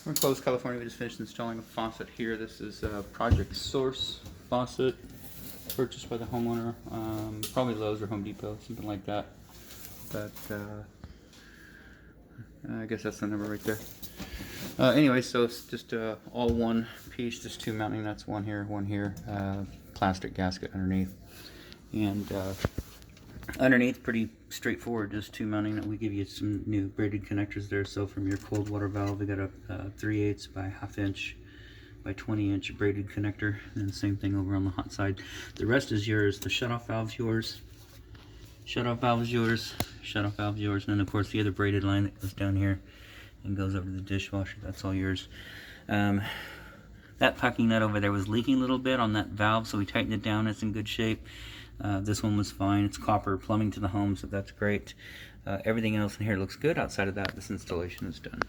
We're in Clovis, California. We just finished installing a faucet here. This is a Project Source faucet purchased by the homeowner. Probably Lowe's or Home Depot, something like that. But I guess that's the number right there. Anyway, so it's just all one piece, just two mounting nuts, one here, plastic gasket underneath. And underneath, pretty straightforward, just two mounting nut. We give you some new braided connectors there. So from your cold water valve, we got a 3/8 by 1/2 inch by 20 inch braided connector, and same thing over on the hot side. The rest is yours. The shutoff valve's yours. Shutoff valve is yours. Shutoff valve is yours. And then of course the other braided line that goes down here and goes over to the dishwasher. That's all yours. That packing nut over there was leaking a little bit on that valve, so we tightened it down. It's in good shape. This one was fine. It's copper plumbing to the home, so that's great. Everything else in here looks good. Outside of that, this installation is done.